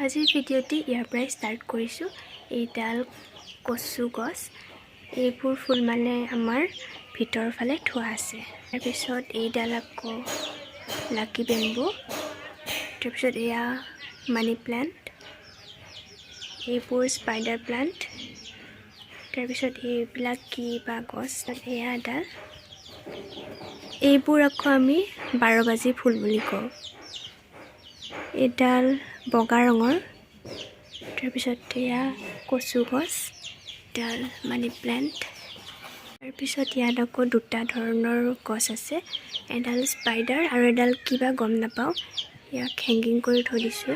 আজিৰ ভিডিঅ'টি ইয়াৰ পৰাই ষ্টাৰ্ট কৰিছোঁ। এইডাল কচু গছ, এইবোৰ ফুল মানে আমাৰ ভিতৰৰ ফালে থোৱা আছে। তাৰপিছত এইডাল আকৌ লাকি বেম্বু, তাৰপিছত এয়া মানি প্লাণ্ট, এইবোৰ স্পাইডাৰ প্লাণ্ট, তাৰপিছত এইবিলাক কি বা গছ, এয়া এডাল, এইবোৰ আকৌ আমি 12 বাজি ফুল বুলি কওঁ। এডাল বগা ৰঙৰ, তাৰপিছত এয়া কচু গছ, এডাল মানি প্লাণ্ট, তাৰপিছত ইয়াত আকৌ দুটা ধৰণৰ গছ আছে, এডাল স্পাইডাৰ আৰু এডাল কিবা গম নাপাওঁ, ইয়াক হেংগিং কৰি থৈ দিছোঁ।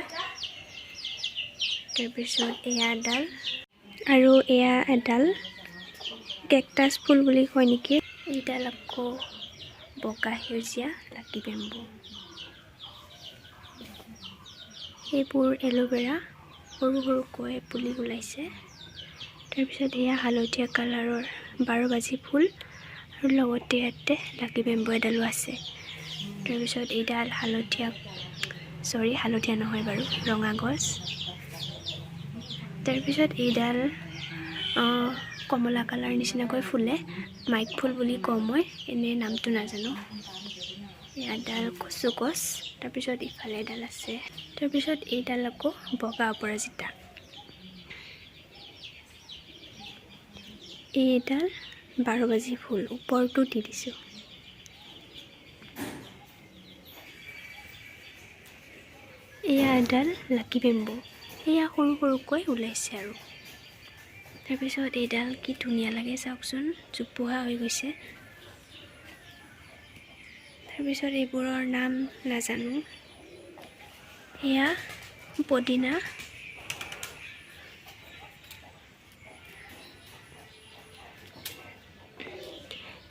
তাৰপিছত এয়া এডাল আৰু এয়া এডাল কেকটাছ ফুল বুলি কয় নেকি, এইডাল আকৌ বগা সেউজীয়া লাকি বেম্বু। এইবোৰ এল'ভেৰা সৰু সৰুকৈ পুলি ওলাইছে। তাৰপিছত এয়া হালধীয়া কালাৰৰ 12 বাজি ফুল আৰু লগতে ইয়াতে লাকি বেম্বু এডালো আছে। তাৰপিছত এইডাল হালধীয়া নহয় বাৰু, ৰঙা গছ। তাৰপিছত এইডাল কমলা কালাৰ নিচিনাকৈ ফুলে, মাইক ফুল বুলি কওঁ মই, এনেই নামটো নাজানো। এডাল কচু গছ, তাৰপিছত ইফালে এডাল আছে, তাৰপিছত এইডাল আকৌ বগা অপৰাজিতা। এইডাল 12 বাজি ফুল, ওপৰতো দি দিছোঁ। এয়া এডাল লাকি বেম্বু, এয়া সৰু সৰুকৈ ওলাইছে আৰু। তাৰপিছত এইডাল কি ধুনীয়া লাগে চাওকচোন, জোপোহা হৈ গৈছে। তাৰপিছত এইবোৰৰ নাম নাজানো। এয়া পদিনা,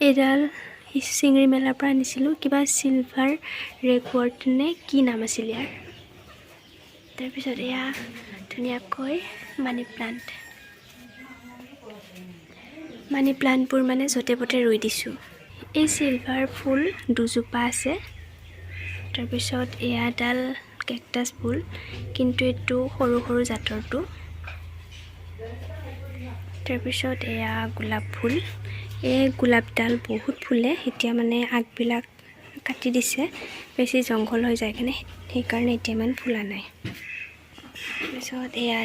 এইডাল চিঙৰি মেলাৰ পৰা আনিছিলোঁ, কিবা চিলভাৰ ৰেকৰ্ড নে কি নাম আছিল ইয়াৰ। তাৰপিছত এয়া ধুনীয়াকৈ মানি প্লাণ্টবোৰ মানে য'তে প'তে ৰুই দিছোঁ। এই চিলভাৰ ফুল দুজোপা আছে। তাৰপিছত এয়া এডাল কেকটাছ ফুল, কিন্তু এইটো সৰু সৰু জাতৰটো। তাৰপিছত এয়া গোলাপ ফুল, এই গোলাপডাল বহুত ফুলে, এতিয়া মানে আগবিলাক কাটি দিছে, বেছি জংঘল হৈ যায় সেইকাৰণে এতিয়া ইমান ফুলা নাই। তাৰপিছত এয়া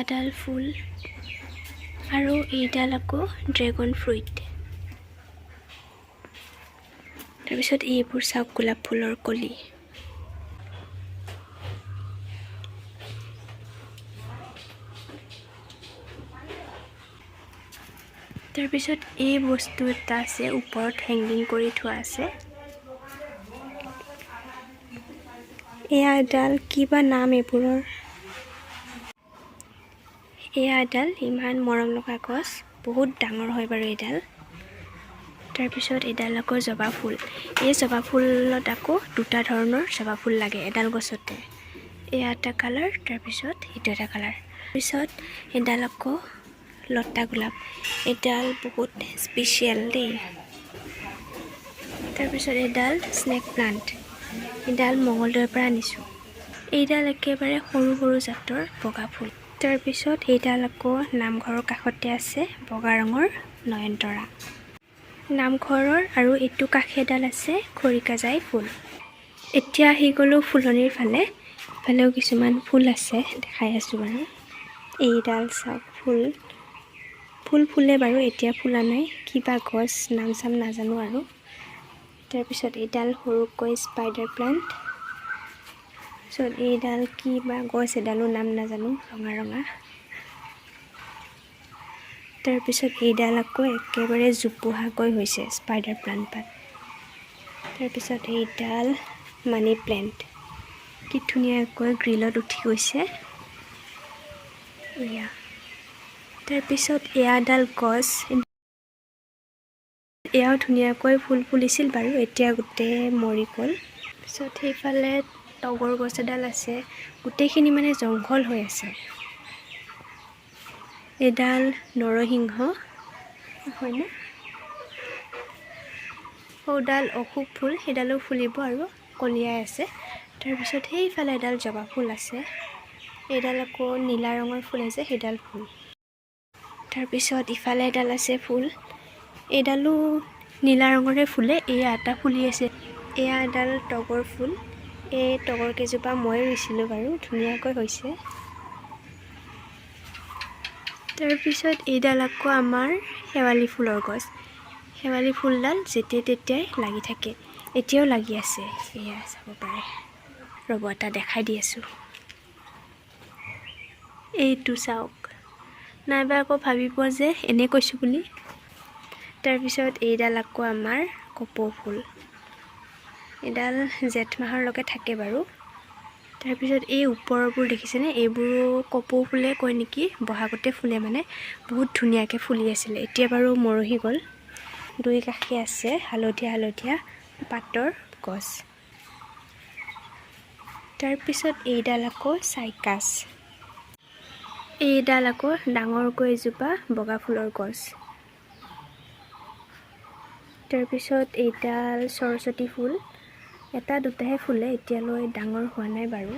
এডাল ফুল, আৰু এইডাল আকৌ ড্ৰেগন ফ্ৰুইট। তাৰপিছত এইবোৰ চাওক গোলাপ ফুলৰ কলি। তাৰপিছত এই বস্তু এটা আছে, ওপৰত হেংগিং কৰি থোৱা আছে। এয়া এডাল কিবা নাম এইবোৰৰ। এয়া এডাল ইমান মৰম লগা গছ, বহুত ডাঙৰ হয় বাৰু এইডাল। তাৰপিছত এডাল আকৌ জবা ফুল, এই জবা ফুলত আকৌ দুটা ধৰণৰ জবা ফুল লাগে এডাল গছতে। এয়া এটা কালাৰ, তাৰপিছত এইটো এটা কালাৰ। তাৰপিছত এডাল আকৌ লতা গোলাপ, এডাল বহুত স্পেচিয়েল দেই। তাৰপিছত এডাল স্নেক প্লাণ্ট, এডাল মঙলদৈৰ পৰা আনিছোঁ। এইডাল একেবাৰে সৰু সৰু জাতৰ বগা ফুল। তাৰপিছত এইডাল আকৌ নামঘৰৰ কাষতে আছে, বগা ৰঙৰ নয়নতৰা। নামঘৰৰ আৰু এইটো কাষে এডাল আছে খৰিকাজাই ফুল। এতিয়া আহি গ'লোঁ ফুলনিৰ ফালে, ইফালেও কিছুমান ফুল আছে, দেখাই আছোঁ বাৰু। এইডাল চাওক ফুল ফুলে বাৰু, এতিয়া ফুলা নাই, কিবা গছ নাম চাম নাজানো আৰু। তাৰপিছত এইডাল সৰুকৈ স্পাইডাৰ প্লাণ্ট, তাৰপিছত এইডাল কিবা গছ এডালো নাম নাজানো, ৰঙা ৰঙা। তাৰপিছত এইডাল আকৌ একেবাৰে জোপোহাকৈ হৈছে স্পাইডাৰ প্লাণ্ট পাত। তাৰপিছত এইডাল মানি প্লেণ্ট, কি ধুনীয়াকৈ গ্ৰিলত উঠি গৈছে এয়া। তাৰপিছত এয়া এডাল গছ, এয়াও ধুনীয়াকৈ ফুল ফুলিছিল বাৰু, এতিয়া গোটেই মৰি গ'ল। তাৰপিছত সেইফালে তগৰ গছ এডাল আছে, গোটেইখিনি মানে জংঘল হৈ আছে। এডাল নৰসিংহ হয়নে, সৌডাল অশোক ফুল, সেইডালো ফুলিব আৰু কলিয়াই আছে। তাৰপিছত সেইফালে এডাল জবা ফুল আছে, এইডাল আকৌ নীলা ৰঙৰ ফুল আছে, সেইডাল ফুল। তাৰপিছত ইফালে এডাল আছে ফুল, এইডালো নীলা ৰঙৰে ফুলে, এয়া এটা ফুলি আছে। এয়া এডাল তগৰ ফুল, এই তগৰ কেইজোপা মই ৰুইছিলোঁ বাৰু, ধুনীয়াকৈ হৈছে। তাৰপিছত এইডাল আকৌ আমাৰ শেৱালি ফুলৰ গছ, শেৱালি ফুলডাল যেতিয়াই তেতিয়াই লাগি থাকে, এতিয়াও লাগি আছে, এয়া চাব পাৰে। ৰ'ব এটা দেখাই দি আছোঁ, এইটো চাওক, নাইবা আকৌ ভাবিব যে এনে কৈছোঁ বুলি। তাৰপিছত এইডাল আকৌ আমাৰ কপৌ ফুল, এইডাল জেঠ মাহৰলৈকে থাকে বাৰু। তাৰপিছত এই ওপৰবোৰ দেখিছেনে, এইবোৰো কপৌ ফুলে কয় নেকি, বহাগতে ফুলে মানে, বহুত ধুনীয়াকৈ ফুলি আছিলে, এতিয়া বাৰু মৰহি গ'ল। দুই কাষে আছে হালধীয়া হালধীয়া পাতৰ গছ। তাৰপিছত এইডাল আকৌ চাইকাছ, এইডাল আকৌ ডাঙৰকৈ এজোপা বগা ফুলৰ গছ। তাৰপিছত এইডাল সৰস্বতী ফুল, এটা দুটাহে ফুলে, এতিয়ালৈ ডাঙৰ হোৱা নাই বাৰু।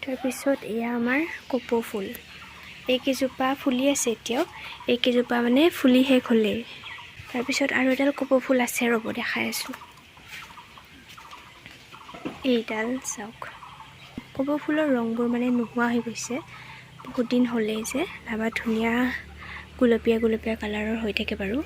তাৰপিছত এয়া আমাৰ কপৌ ফুল, এইকেইজোপা ফুলি আছে এতিয়াও, এইকেইজোপা মানে ফুলি শেষ হ'লেই। তাৰপিছত আৰু এডাল কপৌ ফুল আছে, ৰ'ব দেখাই আছোঁ, এইডাল চাওক। কপৌ ফুলৰ ৰংবোৰ মানে নোহোৱা হৈ গৈছে, বহুত দিন হ'লেই যে, নাইবা ধুনীয়া গুলপীয়া গুলপীয়া কালাৰৰ হৈ থাকে বাৰু।